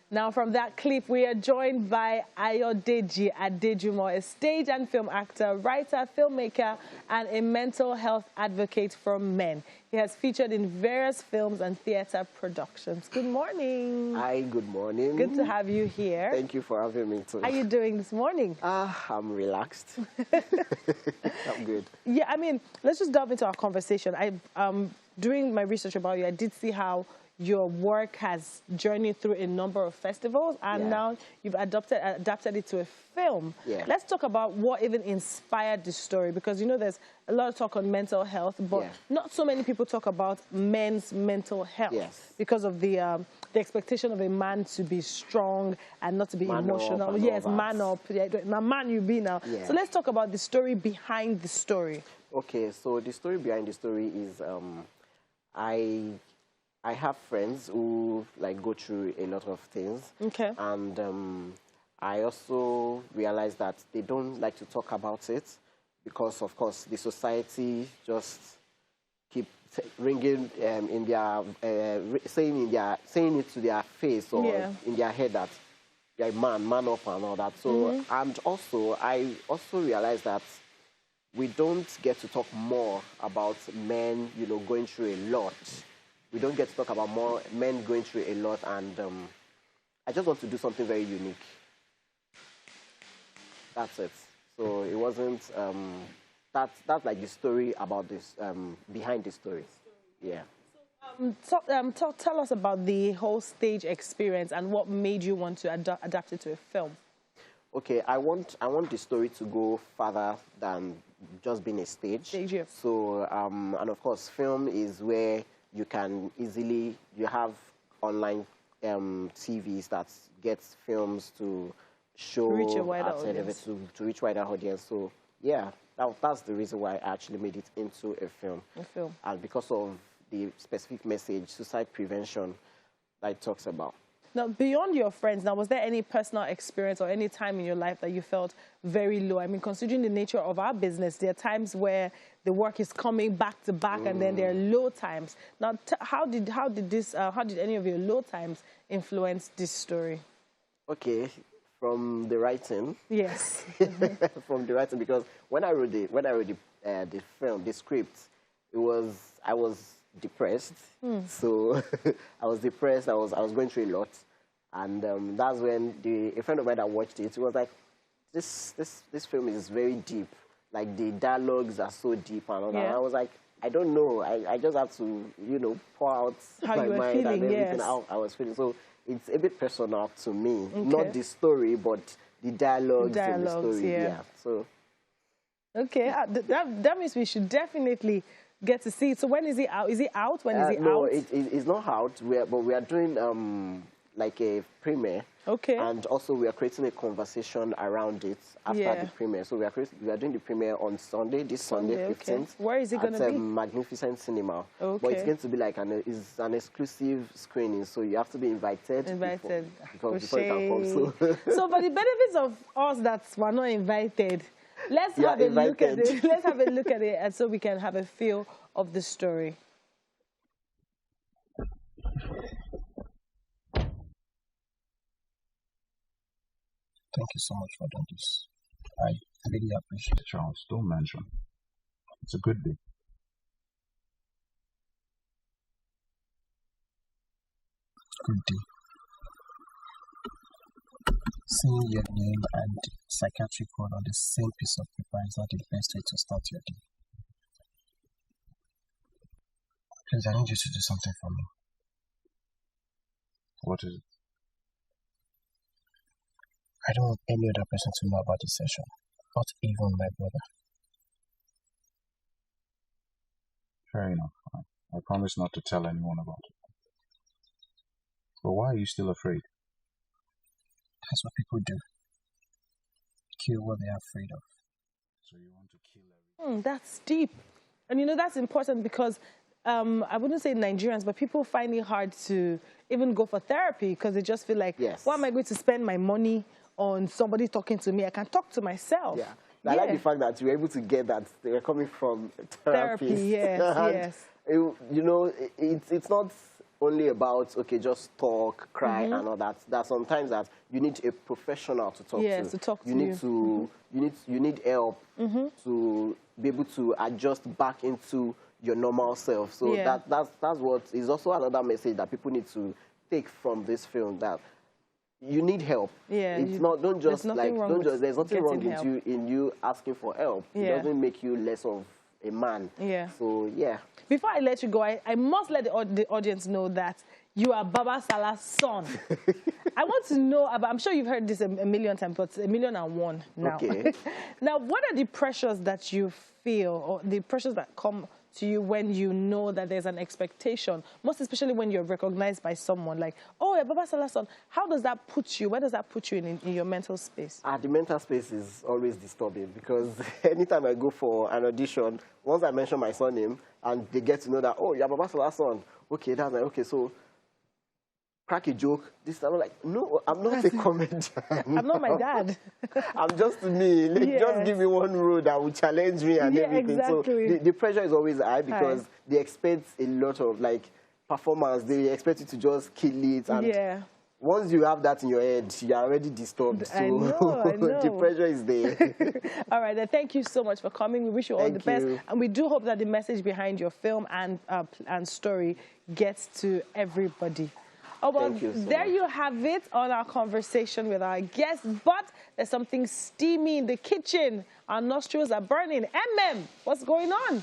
Now, from that clip, we are joined by Ayodeji Adejumo, a stage and film actor, writer, filmmaker, and a mental health advocate for men. He has featured in various films and theater productions. Good morning. Hi, good morning. Good to have you here. Thank you for having me too. How are you doing this morning? I'm relaxed. I'm good. Yeah, I mean, let's just delve into our conversation. Doing my research about you, I did see how your work has journeyed through a number of festivals, and now you've adapted it to a film. Yeah. Let's talk about what even inspired this story, because you know there's a lot of talk on mental health, but not so many people talk about men's mental health because of the expectation of a man to be strong and not to be emotional. Yes, man up. Now, man you be now. So let's talk about the story behind the story. Okay, so the story behind the story is I have friends who go through a lot of things. Okay. And I also realized that they don't like to talk about it because, of course, the society just keep ringing in their saying it to their face or in their head that you're a man up and all that. So and also I also realized that we don't get to talk more about men, going through a lot. We don't get to talk about more men going through a lot, and I just want to do something very unique. That's it. So it wasn't, that's like the story about this, behind the story. Yeah. Tell us about the whole stage experience and what made you want to adapt it to a film. Okay, I want the story to go further than just being a stage. So, and of course, film is where you can easily, you have online TVs that get films to show reach a wider audience. To reach wider audience. So yeah, that's the reason why I actually made it into a film. And because of the specific message, suicide prevention, that it talks about. Now, beyond your friends, now, was there any personal experience or any time in your life that you felt very low? I mean, considering the nature of our business, there are times where the work is coming back to back, and then there are low times. Now, how did any of your low times influence this story? Okay, from the writing. Yes. From the writing, because when I wrote the film, the script, I was depressed. So I was depressed. I was going through a lot, and that's when a friend of mine that watched it was like, this film is very deep. Like the dialogues are so deep and all that. And I was like, I don't know. I just have to pour out my mind and everything out I was feeling. So it's a bit personal to me, not the story, but the dialogues in the story. Yeah. So. Okay, that means we should definitely get to see it. So when is it out? Is it out? When is it out? No, it's not out. But we are doing like a premiere. Okay. And also we are creating a conversation around it after the premiere. So we are doing the premiere on Sunday, this Sunday 15th. Where is it going to be? At Magnificent Cinema. Okay. But it's going to be like an exclusive screening, so you have to be invited. Before you can come. So for the benefits of us that were not invited, let's have a look at it. Let's have a look at it, and so we can have a feel of the story. Thank you so much for doing this. I really appreciate it. Charles, don't mention. It's a good day. Good day. Seeing your name and psychiatric code on the same piece of paper is not the best way to start your day. Please, I need you to do something for me. What is it? I don't want any other person to know about this session, not even my brother. Fair enough. I promise not to tell anyone about it. But why are you still afraid? That's what people do. Kill what they are afraid of. So you want to kill everything? That's deep. And that's important because I wouldn't say Nigerians, but people find it hard to even go for therapy because they just feel like, why am I going to spend my money on somebody talking to me? I can talk to myself. Yeah. I like the fact that you were able to get that they were coming from therapy. Yes, yes. It's not only about, okay, just talk, cry, and all that. That sometimes that you need a professional to talk to. Yes, to talk to you. Need to, you need help to be able to adjust back into your normal self. So that's what is also another message that people need to take from this film, that you need help. Yeah, it's not, don't just like, there's nothing wrong in you asking for help. It doesn't make you less of a man. Yeah. So, yeah. Before I let you go, I must let the audience know that you are Baba Salah's son. I want to know, I'm sure you've heard this a million times, but 1,000,001 now. Okay. Now, what are the pressures that you feel, or the pressures that come to you when you know that there's an expectation, most especially when you're recognized by someone like, oh, you're Baba Salah's son? How does that put you? Where does that put you in your mental space? The mental space is always disturbing, because anytime I go for an audition, once I mention my surname and they get to know that, oh, you're Baba Salah's son, okay, that's like, okay, so crack a joke. This I'm like, no, I'm not a comedian. I'm not my dad. I'm just me. Just give me one role that will challenge me and everything. Exactly. So the pressure is always high, because they expect a lot of like performance. They expect you to just kill it. And once you have that in your head, you're already disturbed. So I know. The pressure is there. All right, then, thank you so much for coming. We wish you all the best. And we do hope that the message behind your film and story gets to everybody. Oh, well, there you have it on our conversation with our guest. But there's something steamy in the kitchen. Our nostrils are burning. MM, what's going on?